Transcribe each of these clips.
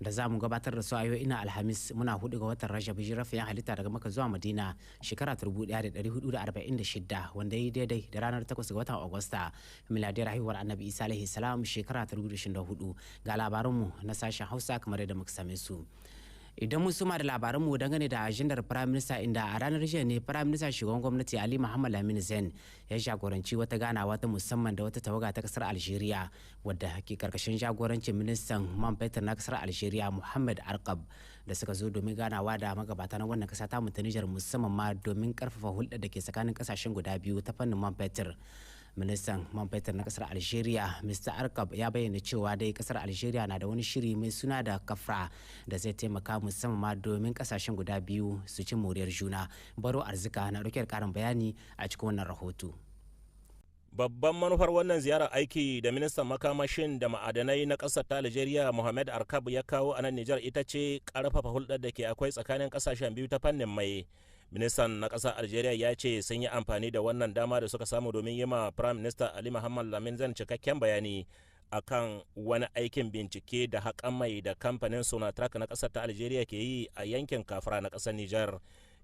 da za mu gabatar da su a yau ina Alhamis muna 4 ga watan Rajab hijirafiyan halitta daga Makka zuwa Madina shekara 1446 wanda ya yi daidai da ranar 8 ga watan Agusta miladiyar haihuwar Annabi Isa alaihi salam shekara 2024 ga labaranmu na sashen Hausa kamar yadda muka same su. Idan mun suma da labaranmu dangane da ajandar Prime Minister inda a ranar jiya ne Prime Minister shugaban gwamnati Ali Muhammad Lamin Zain ya jagoranci wata ganawa ta musamman da wata tawaga ta kasar Algeria wadda ke karkashin jagorancin ministan man fetur na kasar Algeria Muhammad Arkab da suka zo domin ganawa da magabata na wannan kasa ta Nijar musamman ma domin karfafa hulɗar da ke tsakanin kasashen guda biyu ta fannin man fetur. Ministan man fetur na kasar Algeria Mr. Arkab ya bayyana cewa dai kasar Algeria na da wani shiri mai suna da kafra da zai taimaka musamman ma domin kasashen guda biyu su ci moriyar juna. Baro Arzika na ɗauke da karin bayani a cikin wannan rahoto. Babban manufar wannan ziyarar aiki da ministan makamashin da ma'adanai na ƙasar ta Algeria Mohamed Arkab ya kawo a nan Nijar ita ce ƙarfafa hulɗar da ke akwai tsakanin ƙasashen biyu ta fannin mai. Ministan na ƙasar Algeria ya ce sun yi amfani da wannan dama da suka samu domin yi ma Prime Minister Ali Muhammad Lamin Zain cikakken bayani akan wani aikin bincike da haƙan mai da kamfanin Sonatrach na ƙasar ta Algeria ke yi a yankin Kafra na ƙasar Nijar,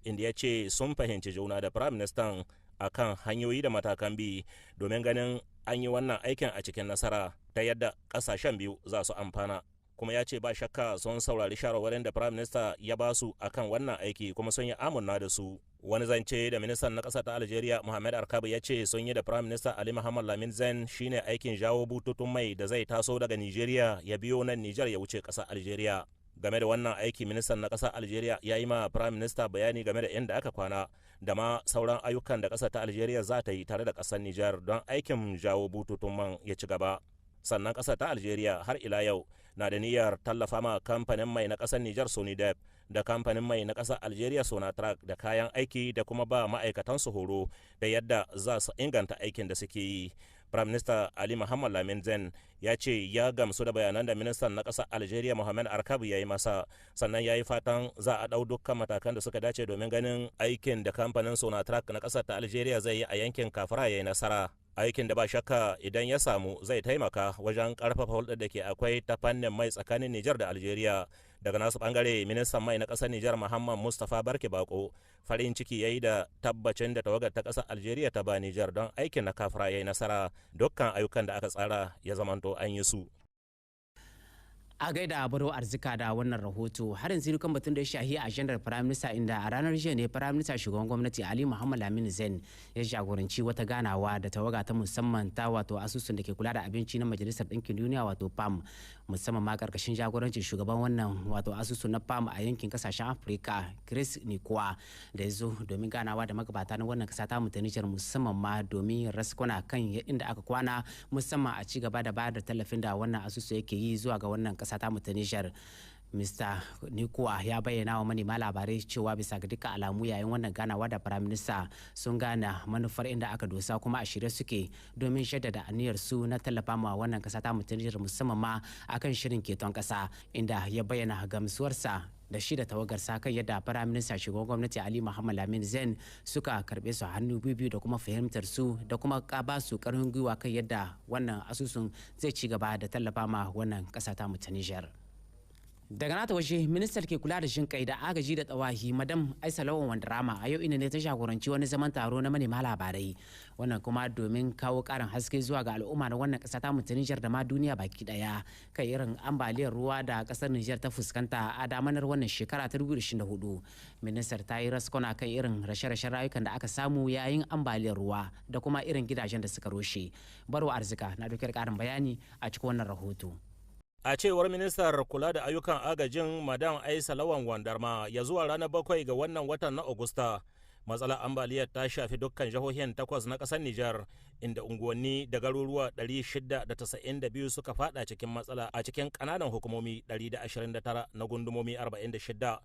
inda ya ce sun fahimci juna da Prime Minister akan hanyoyi da matakan bi domin ganin an yi wannan aikin a cikin nasara ta yadda ƙasashen biyu za su amfana. Kuma ya ce ba shakka sun saurari shawarwarin da Prime Minister ya ba su akan wannan aiki kuma sun yi amunna da su. Wani zance da ministan na ƙasar ta Algeria Mohamed Arkab ya ce sun yi da Prime Minister Ali Muhammad Lamin Zain shine aikin jawo bututun mai da zai taso daga Nigeria ya biyo nan Nijar ya wuce ƙasar Algeria. Game da wannan aiki ministan na ƙasar Algeria ya yi ma Prime Minister bayani game da inda aka kwana da ma sauran ayyukan da ƙasar ta Algeria za ta yi tare da ƙasar Nijar don aikin jawo bututun man ya ci gaba. Sannan ƙasar ta Algeria har ila yau na da niyyar tallafa ma kamfanin mai na ƙasar Nijar Sonidep da kamfanin mai na ƙasar Algeria Sonatrach da kayan aiki da kuma ba ma'aikatan su horo da yadda za su inganta aikin da suke yi. Prime Minister Ali Muhammad Lamin Zain ya ce ya gamsu da bayanan da ministan na ƙasar Algeria Mohamed Arkab ya yi masa, sannan ya yi fatan za a ɗau dukkan matakan da suka dace domin ganin aikin da kamfanin Sonatrach na ƙasar ta Algeria zai yi a yankin Kafra ya yi nasara. Aikin da ba shakka idan ya samu zai taimaka wajen karfafa hulɗar da ke akwai ta fannin mai tsakanin Nijar da Algeria. Daga nasu bangare ministan mai na ƙasar Nijar Muhammad Mustapha Barke Bako farin ciki yayi da tabbacin da tawagar ta ƙasar Algeria ta ba Nijar don aikin na Kafra yayi nasara, dukkan ayyukan da aka tsara ya zamanto an yi su. A gaida Baro Arzika da wannan rahoto har yanzu kan batun da ya shahi ajandar Prime Minister inda a ranar jiya ne Prime Minister shugaban gwamnati Ali Muhammad Lamin Zain ya jagoranci wata ganawa da tawaga ta musamman ta wato asusun da ke kula da abinci na Majalisar Ɗinkin Duniya wato PAM musamman ma karkashin jagorancin shugaban wannan wato asusun na PAM a yankin kasashen Afirka Chris Nikoa da ya zo domin ganawa da magabata na wannan kasa ta Nijar musamman ma domin raskuna kan inda aka kwana musamman a ci gaba da bayar da tallafin da wannan asusu yake yi zuwa ga wannan kasa ta Nijar. Mr. Nikoa ya bayyana wa manema labarai cewa bisa ga dukkan alamu yayin wannan ganawa da Prime Minister sun gana manufar inda aka dosa kuma a shirye suke domin shaddada aniyar su na tallafa ma wannan kasa ta Nijar musamman ma akan shirin keton kasa inda ya bayyana gamsuwarsa da shi da tawagarsa kan yadda Prime Minister shugaban gwamnati Ali Muhammad Lamin Zain suka karbe su hannu biyu da kuma fahimtar su da kuma ba su karfin gwiwa kan yadda wannan asusun zai ci gaba da tallafa ma wannan kasa ta Nijar. Daga nata waje ministar ke kula da shin kai da agaji da tsawahi madam Aisha Lawan Wandarama a yau ina ne ta jagoranci wani zaman taro na manema labarai wannan kuma domin kawo karin haske zuwa ga al'umma na wannan kasa ta Nijar da ma duniya baki daya kai irin ambaliyar ruwa da kasar Nijar ta fuskanta a damanar wannan shekara ta 2024. Ministar ta yi raskona kan irin rashe-rashen rayukan da aka samu yayin ambaliyar ruwa da kuma irin gidajen da suka rushe. Barwa Arzika na dokar karin bayani a cikin wannan rahoto. A cewar ministar kula da ayyukan agajin Madam Aisha Lawan Wandarma ya zuwa ranar 7 ga wannan watan na Agusta, matsalar ambaliyar ta shafi dukkan jihohin 8 na ƙasar Nijar, inda unguwanni da garuruwa 692 suka fada cikin matsala a cikin ƙananan hukumomi 129 na gundumomi 46.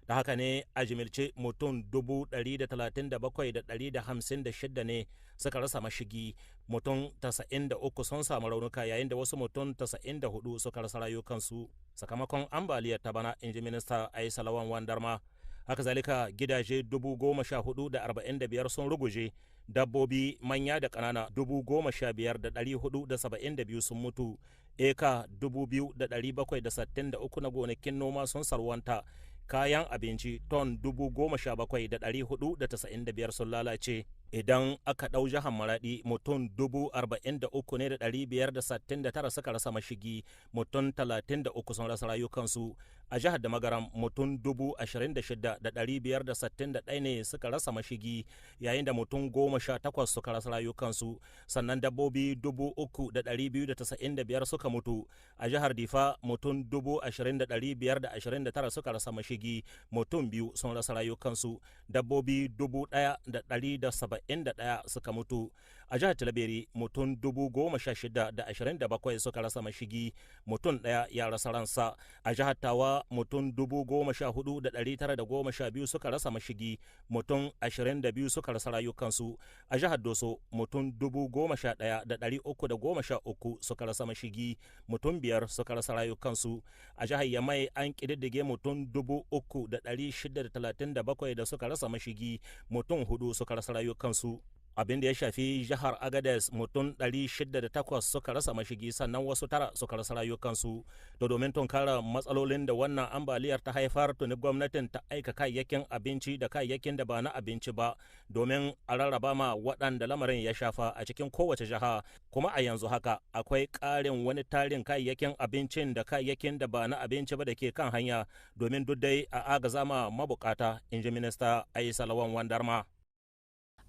Da haka ne a jimilce mutum 137,156 ne suka rasa mashigi, mutum 93 sun samu raunuka yayin da wasu mutum 94 suka rasa rayukansu sakamakon ambaliyar ta bana, inji minista Aisha Lawan Wandarma. Haka zalika gidaje 14,045 sun ruguje dabbobi manya da ƙanana 15,472 sun mutu, eka 2,763 na gonakin noma sun salwanta, kayan abinci ton 17,495 sun lalace. Idan aka ɗau jihar Maradi, mutum 43,569 suka rasa mashigi, mutum 33 sun rasa rayukansu. A jihar da Magaram, mutum 26,561 ne suka rasa mashigi, yayin da mutum 18 suka rasa rayukansu. Sannan dabbobi 3,295 suka mutu. A jihar Difa, mutum 20,529 suka rasa mashigi, mutum 2 sun rasa rayukansu. Dabbobi 1,171 suka mutu. A jihar Talabiri, mutum 16,027 suka rasa mashigi, mutum 1 ya rasa ransa. A jihar Tawa, mutum 14,912 suka rasa mashigi, mutum 22 suka rasa rayukansu. A jihar Doso, mutum 11,313 suka rasa mashigi, mutum 5 suka rasa rayukansu. A jihar Yamai, an ƙididdige mutum 3,637 da suka rasa mashigi, mutum 4 suka rasa rayukansu. Abin da ya shafi jihar Agadez, mutum 608 suka rasa mashigi, sannan wasu 9 suka rasa rayukansu. To domin tunkara matsalolin da wannan ambaliyar ta haifar, tuni gwamnatin ta aika kayayyakin abinci da kayayyakin da ba na abinci ba domin a rarraba ma waɗanda lamarin ya shafa a cikin kowace jiha. Kuma a yanzu haka akwai ƙarin wani tarin kayayyakin abincin da kayayyakin da ba na abinci ba da ke kan hanya domin duk dai a agaza ma mabukata, in ji minista Aisha Lawan Wandarma.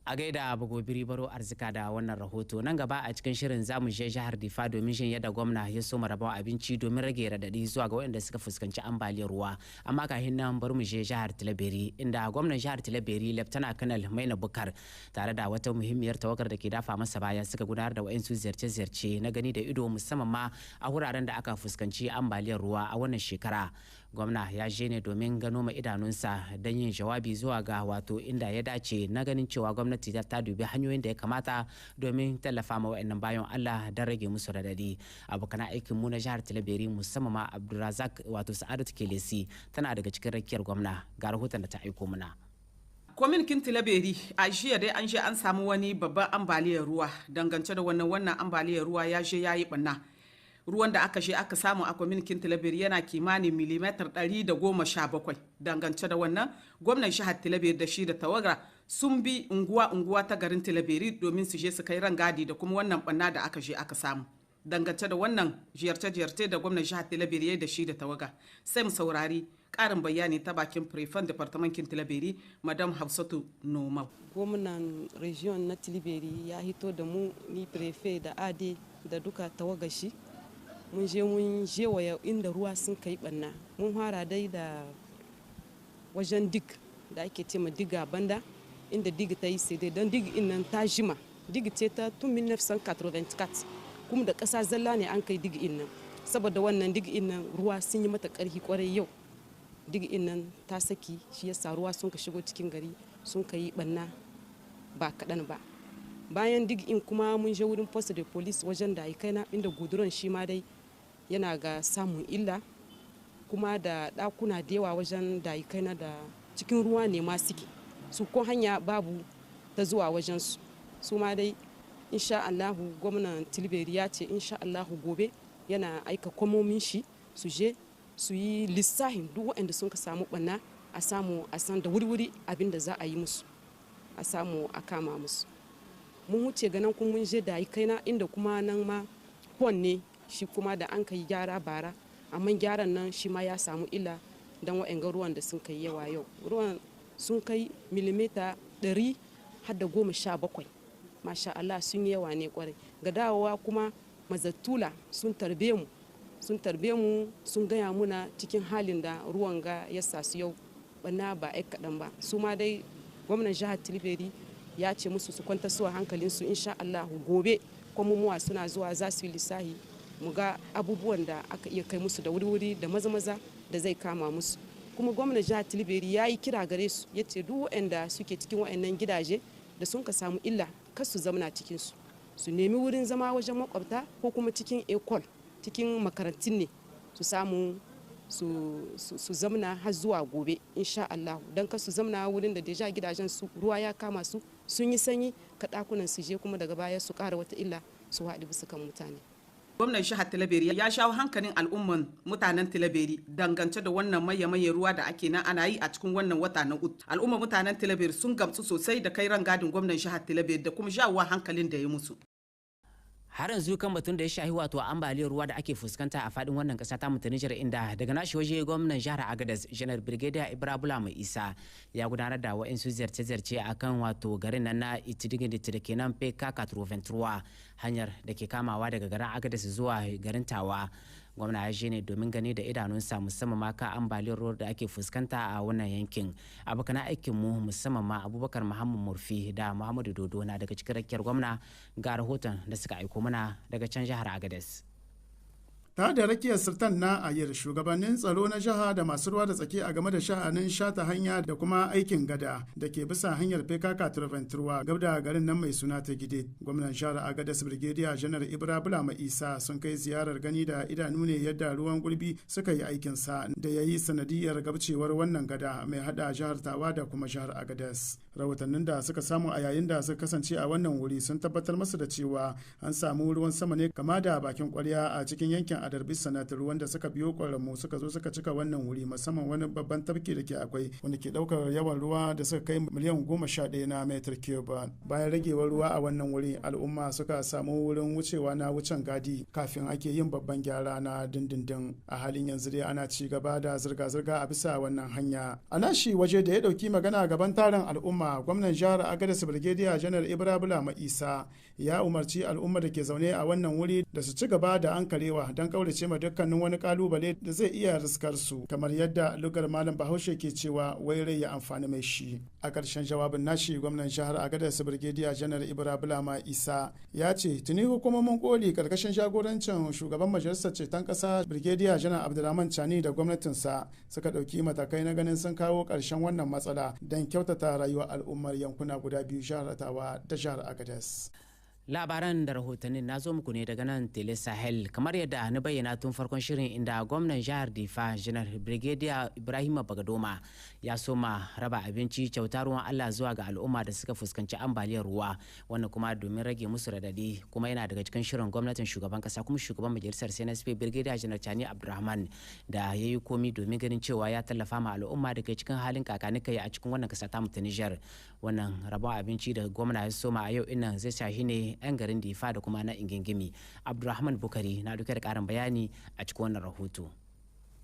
A gaida Bagobiri Baro Arzika da wannan rahoto. Nan gaba a cikin shirin zamu je jihar Difa domin shin yadda gwamna ya so rabon abinci domin rage radadi zuwa ga waɗanda suka fuskanci ambaliyar ruwa. Amma kafin nan bari mu je jihar Tilaberi, inda gwamnan jihar Tilaberi Lieutenant Colonel Maina Bukar tare da wata muhimmiyar tawagar da ke dafa masa baya suka gudanar da wayansu ziyarce-ziyarce na gani da ido, musamman ma a wuraren da aka fuskanci ambaliyar ruwa a wannan shekara. Gwamna ya je ne domin gano ma idanunsa don yin jawabi zuwa ga wato inda ya dace na ganin cewa gwamnati ta dubi hanyoyin da ya kamata domin tallafa ma wa'annan bayan Allah don rage musu radadi. Abokan aikin mu na jihar Tilaberi musamman ma Abdulrazak wato Sa'adatu Kelesi tana daga cikin rakiyar gwamna, ga rahoton da ta aiko muna. Kwamitin Tilaberi a jiya dai an je an samu wani babban ambaliyar ruwa. Dangance da wannan ambaliyar ruwa ya je ya yi ɓanna. Ruwan da aka je aka samu a kwamitin Tilaberi yana kimanin milimetar 117. Dangance da wannan, gwamnan jihar Tilaberi da shi da tawaga sun bi unguwa ta garin Tilaberi domin su je su kai rangadi da kuma wannan ɓanna da aka je aka samu. Dangance da wannan ziyarce-ziyarce da gwamnan jihar Tilaberi da shi da tawaga, sai mu saurari ƙarin bayani ta bakin prefan departamentin Tilaberi, Madam Hafsatu Nomau. Gwamnan region na Tilaberi ya hito da mu, ni prefe da ade da duka tawagashi. Mun je waya inda ruwa sun kai ɓanna. Mun fara dai da wajen dig da ake ce ma diga banda, inda dig ta yi sai dai don dig in nan ta jima. Dig ce ta tun 1984, kuma da ƙasa zalla ne an kai dig in nan. Saboda wannan dig in nan ruwa sun yi mata ƙarfi ƙwarai yau. Dig in nan ta saki, shi yasa ruwa sun ka shigo cikin gari sun ka yi ɓanna ba kaɗan ba. Bayan dig in kuma mun je wurin post de police wajen da kaina inda guduran shi ma dai yana ga samun illa, kuma da ɗakuna da yawa wajen da kaina da cikin ruwa ne ma suke su, ko hanya babu ta zuwa wajen su ma dai insha Allahu gwamnan Tilaberi ya ce insha Allahu gobe yana aika kwamomin shi su je su yi lissahin duk waɗanda sun ka samu ɓanna, a samu a san da wuri abin da za a yi musu, a samu a kama musu. Mun wuce ganin kuma mun je da kaina inda kuma nan ma pon ne shi kuma da an kai gyara bara, amma gyaran nan shi ma ya samu illa don waɗanga ruwan da sun kai yawa yau. Ruwan sun kai milimita 117, masha Allah sun yi yawa ne kwarai. Ga dawowa kuma mazattula sun tarbe mu sun gaya muna cikin halin da ruwan ga ya sa su yau bana ba ai kaɗan ba. Su ma dai gwamnan jihar Tilaberi ya ce musu su kwanta su hankalinsu, insha Allah gobe kwamumuwa suna zuwa za su yi lissahi mu ga abubuwan da aka iya kai musu da wuri da maza da zai kama musu. Kuma gwamnan jihar Tilaberi ya yi kira gare su, ya ce duk waɗanda suke cikin waɗannan gidaje da sun ka samu illa kar su zamana cikin su nemi wurin zama wajen makwabta ko kuma cikin ekol, cikin makarantun ne su samu su zamna har zuwa gobe insha Allah, don kar su zamna wurin da deja gidajen su ruwa ya kama su sun yi sanyi ka ɗakunan su je kuma daga baya su ƙara wata illa su haɗu bisa kan mutane. Gwamnan jihar Tilaberi ya shawo hankalin al'umman mutanen Tilaberi dangance da wannan maye ruwa da ake nan ana yi a cikin wannan wata na Ut. Al'umman mutanen Tilaberi sun gamsu sosai da kai rangadin gwamnan jihar Tilaberi da kuma jawowa hankalin da ya musu. Har yanzu kan batun da ya shahi wato ambaliyar ruwa da ake fuskanta a fadin wannan kasa ta mutu Nijar, inda daga nashi waje gwamnan jihar Agadez Janar Brigadier Ibrahim Mai Isa ya gudanar da wa'insu ziyarce-ziyarce akan wato garin nan na Itidigin da ke nan PK 83 hanyar da ke kamawa daga garin Agadez zuwa garin Tawa. Gwamna ya je ne domin gani da idanunsa musamman ma ka ambaliyar ruwa da ake fuskanta a wannan yankin. Abokan aikin mu musamman ma Abubakar Muhammad Murfi da Muhammadu Dodo na daga cikin rakiyar gwamna ga rahoton da suka aiko mana daga can jihar Agadez. Ta da rakiyar sultan na ayir shugabannin tsaro na jiha da masu ruwa da tsaki a game da sha'anin shata hanya da kuma aikin gada da ke bisa hanyar PKK Turventurwa gab da garin nan mai suna ta gide. Gwamnan jihar Agadez Brigadier Janar Ibrahim Isa sun kai ziyarar gani da idanu ne yadda ruwan gulbi suka yi aikinsa da ya yi sanadiyar gabcewar wannan gada mai hada jihar Tawa da kuma jihar Agadez. Rahotannin da suka samu a yayin da suka kasance a wannan wuri sun tabbatar masu da cewa an samu ruwan sama ne kama da bakin kwarya a cikin yankin Adarbi Sanatar, ruwan da suka biyo ƙwararmu suka zo suka cika wannan wuri, musamman wani babban tafki da ke akwai wanda ke ɗaukar yawan ruwa da suka kai miliyan 11 na metar cube. Bayan ragewar ruwa a wannan wuri, al'umma suka samu wurin wucewa na wucin gadi kafin ake yin babban gyara na dindindin. A halin yanzu dai ana ci gaba da zirga-zirga a bisa wannan hanya. A nashi waje da ya ɗauki magana gaban tarin al'umma, gwamnan jihar Agadez Brigadier Janar Ibrahim Isa ya umarci al'umma da ke zaune a wannan wuri da su ci gaba da ankarewa don kaurace ma dukkanin wani kalubale da zai iya riskar su, kamar yadda lugar malam Bahaushe ke cewa wai rai ya amfani mai shi. A ƙarshen jawabin nashi, gwamnan jihar Agadez Brigadier Janar Ibrahim Isa ya ce tuni hukumomin koli karkashin jagorancin shugaban majalisar ceton ƙasa Brigadier Janar Abdulrahman Chani da gwamnatinsa suka ɗauki matakai na ganin sun kawo ƙarshen wannan matsala don kyautata rayuwar al'ummar yankuna guda biyu, jihar Tawa da jihar Agadez. Labaran da rahotannin na zo muku ne daga nan Tele Sahel, kamar yadda na bayyana tun farkon shirin, inda gwamnan jihar Difa Janar Brigadier Ibrahim Bagadoma ya soma raba abinci kyauta ruwan Allah zuwa ga al'umma da suka fuskanci ambaliyar ruwa, wannan kuma domin rage musu radadi, kuma yana daga cikin shirin gwamnatin shugaban kasa kuma shugaban majalisar CNSP Brigadier Janar Chani Abdulrahman da ya yi komi domin ganin cewa ya tallafa ma al'umma daga cikin halin kakanikai a cikin wannan kasa ta mu ta Niger. Wannan rabon abinci da gwamna ya soma a yau innan zai shahi ne 'yan garin Difa da kuma na Ingingimi. Abdulrahman Bukari na dauke da karin bayani a cikin wannan rahoto.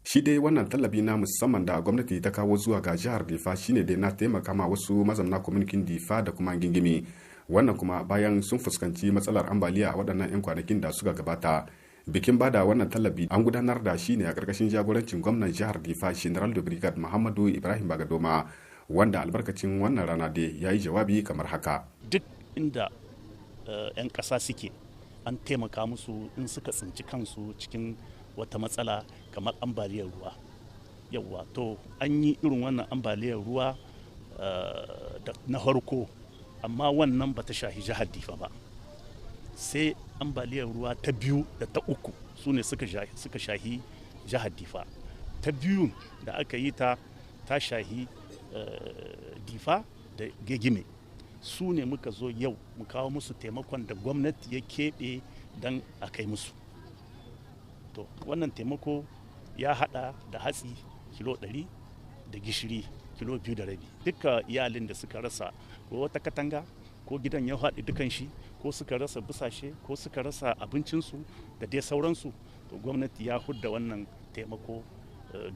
Shi dai wannan tallafi na musamman da gwamnati ta kawo zuwa ga jihar Difa shine dai na taimaka ma wasu mazamna kwamitin Difa da kuma Ingingimi. Wannan kuma bayan sun fuskanci matsalar ambaliya a waɗannan 'yan kwanakin da suka gabata. Bikin bada wannan tallafi an gudanar da shi ne a ƙarƙashin jagorancin gwamnan jihar Difa General da Brigade Muhammadu Ibrahim Bagadoma, wanda albarkacin wannan rana dai ya yi jawabi kamar haka. Duk inda 'yan ƙasa suke an taimaka musu in suka tsinci kansu cikin wata matsala kamar ambaliyar ruwa. Yawwa to an yi irin wannan ambaliyar ruwa na farko, amma wannan ba ta shahi jihar Difa ba. Sai ambaliyar ruwa ta biyu da ta uku su ne suka shahi jihar Difa. Ta biyu da aka yi ta shahi Difa da Gegime. Su ne muka zo yau mu kawo musu taimakon da gwamnati ya keɓe don a kai musu. To wannan taimako ya hada da hatsi kilo 100 da gishiri kilo 2.5. Duka iyalin da suka rasa ko wata katanga ko gidan ya haɗi dukan shi ko suka rasa busashe ko suka rasa abincinsu da dai sauransu, to gwamnati ya hudda wannan taimako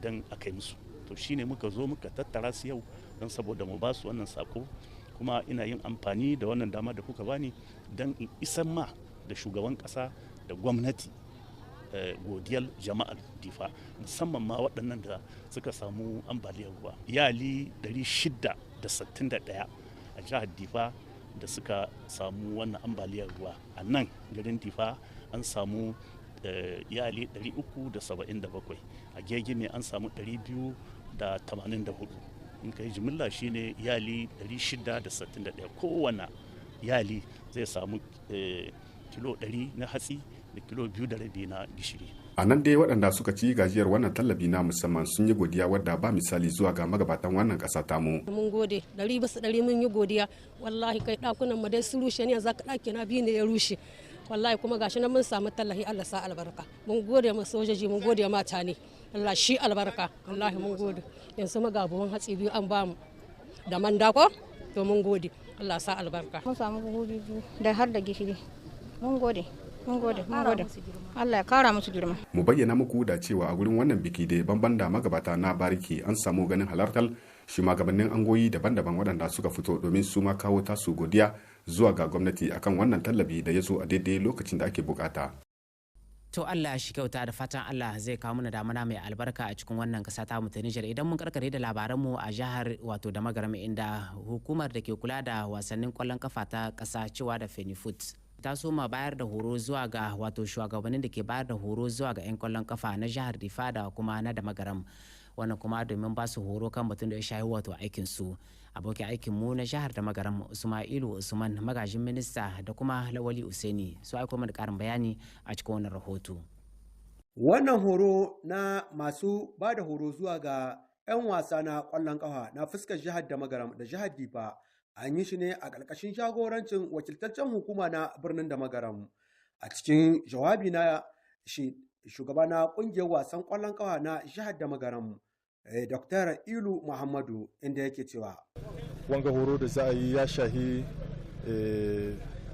don a kai musu. To shine muka zo muka tattara su yau don saboda mu ba su wannan sako, kuma ina yin amfani da wannan dama da kuka bani don in isan ma da shugaban kasa da gwamnati godiyar jama'ar Difa, musamman ma waɗannan da suka samu ambaliyar ruwa. Iyali 661 a jihar Difa da suka samu wannan ambaliyar ruwa. A nan garin Difa an samu iyali 377, a Gegime an samu 284. In kai jimilla shine iyali 661. Kowane iyali zai samu kilo 100 na hatsi da kilo 2.5 na gishiri. A nan dai waɗanda suka ci gajiyar wannan tallafi na musamman sun yi godiya wadda ba misali zuwa ga magabatan wannan ƙasa tamu. Mun gode 100% mun yi godiya, wallahi kai ɗakunan mu dai sun rushe ne, yanzu ka ɗaki na biyu ne ya rushe, wallahi kuma gashi nan mun samu tallafi, Allah sa albarka. Mun gode ma sojoji, mun gode ma tani, Allah shi albarka, wallahi mun gode. Yanzu mu ga buhun hatsi biyu an bamu da manda ko, to mun gode, Allah sa albarka. Mun samu buhu biyu da har da gishiri, mun gode. Mun gode, mun gode. Allah ya kara musu girma. Mu bayyana muku da cewa a gurin wannan biki da banban da magabata na bariki an samu ganin halartar shugabannin angoyi daban-daban waɗanda suka fito domin su ma kawo tasu godiya zuwa ga gwamnati akan wannan tallafi da ya zo a daidai lokacin da ake bukata. To Allah shi kyauta, da fatan Allah zai kawo mana damana mai albarka a cikin wannan kasa ta mu ta Nijar. Idan mun karkare da labaran mu a jihar wato da Magaram, inda hukumar da ke kula da wasannin kwallon kafa ta kasa cewa da Fenifoot ta soma bayar da horo zuwa ga wato shugabannin da ke bayar da horo zuwa ga 'yan kwallon kafa na jihar Difa da kuma na da Magaram, wannan kuma domin ba su horo kan batun da ya shahi wato aikin su. Abokin aikin mu na jihar da Magaram Usmailu Usman, magajin minista, da kuma Lawali Useni su aiko mana karin bayani a cikin wannan rahoto. Wannan horo na masu ba da horo zuwa ga 'yan wasa na kwallon kafa na fuskar jihar da Magaram da jihar Difa an yi shi ne a ƙarƙashin jagorancin wakiltaccen hukuma na birnin da Magaram. A cikin jawabi na shugaba na ƙungiyar wasan ƙwallon ƙafa na jihar da Magaram, Dr. Ilu Muhammadu, inda yake cewa wanga horo da za a yi ya shahi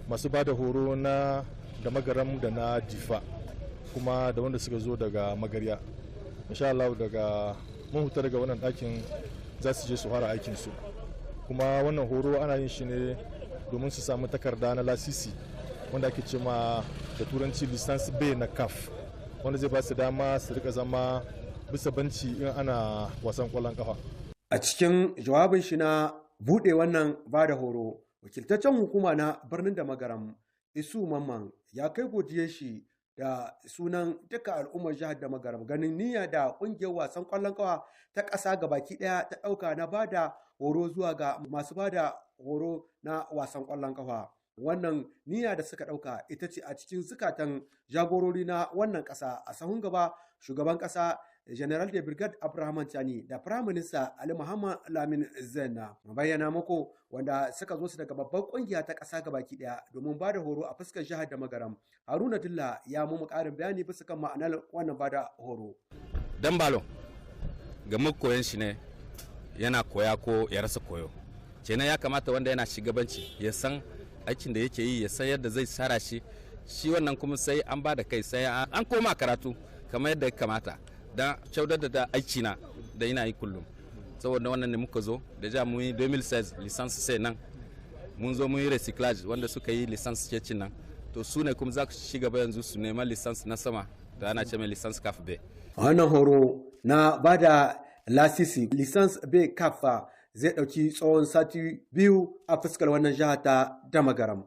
masu ba da horo na da Magaram da na Difa, kuma da wanda suka zo daga Magarya. Insha Allah daga mun huta daga wannan ɗakin za su je su fara aikinsu. Kuma wannan horo ana yin shi ne domin su samu takarda na lasisi wanda ake ce ma da turanci license B na CAF, wanda zai ba su dama su rika zama bisa banci in ana wasan kwallon kafa. A cikin jawabin shi na buɗe wannan ba da horo, wakiltaccen hukuma na birnin da Magaram Isu Mamman ya kai godiyar shi da sunan duka al'ummar jihar da Magaram ganin niyya da ƙungiyar wasan kwallon kafa ta ƙasa gabaki ɗaya ta ɗauka na ba da horo zuwa ga masu ba da horo na wasan ƙwallon kafa. Wannan niyya da suka ɗauka ita ce a cikin zukatan jagorori na wannan ƙasa. A sahun gaba shugaban ƙasa General de Brigade Abraham Tani da Prime Minister Ali Muhammad Lamin Zenna bayyana muku wanda suka zo su daga babbar ƙungiya ta ƙasa gabaki ɗaya domin ba da horo a fuskar jihar da Magaram. Haruna Dilla ya mu ƙarin bayani bisa kan ma'anar wannan ba da horo. Dan balo ga koyon shi ne yana koya ko ya rasa koyo, kenan ya kamata wanda yana shugabanci ya san aikin da yake yi, ya san yadda zai tsara shi wannan kuma sai an ba da kai, sai an koma karatu kamar yadda ya kamata don caudar da aiki na da ina yi kullum. Saboda wannan ne muka zo da ja mu yi 2016 lisansi sai nan mun zo mun yi recyclage wanda suka yi lisansi cecin nan, to su ne kuma za ku ci gaba yanzu su nema lisansi na sama da ana ce mai lisansi CAF B. Wannan horo na ba da lasisi lisans B kafa zai ɗauki tsawon sati 2 a fuskar wannan jihar ta da Magaram.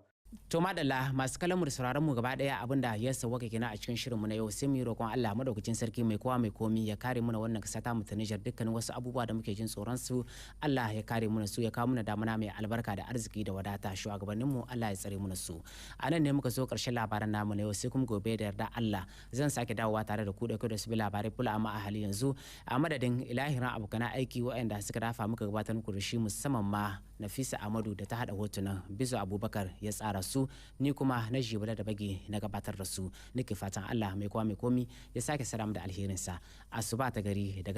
To madalla masu kalamu da sauraron mu gaba daya abinda ya sauka kenan a cikin shirin mu na yau, sai mu yi roƙon Allah madaukakin sarki mai kowa mai komi ya kare mu na wannan kasa ta mu ta Niger, dukkanin wasu abubuwa da muke jin tsoron su Allah ya kare mu na su, ya kawo mu damuna mai albarka da arziki da wadata. Shugabannin mu Allah ya tsare mu na su. A nan ne muka zo ƙarshen labaran namu na yau, sai kuma gobe da yarda Allah zan sake dawowa tare da ku da su bi labarai kula, amma a hali yanzu a madadin ilahiran abokan aiki waɗanda suka dafa muka gabatar muku da shi, musamman ma Nafisa Amadu da ta hada hotunan, Bizo Abubakar ya tsara su, ni kuma na Jibula da Bage na gabatar da su. Nake fatan Allah mai kowa mai komi ya sake salam da alherinsa. Asuba ta gari daga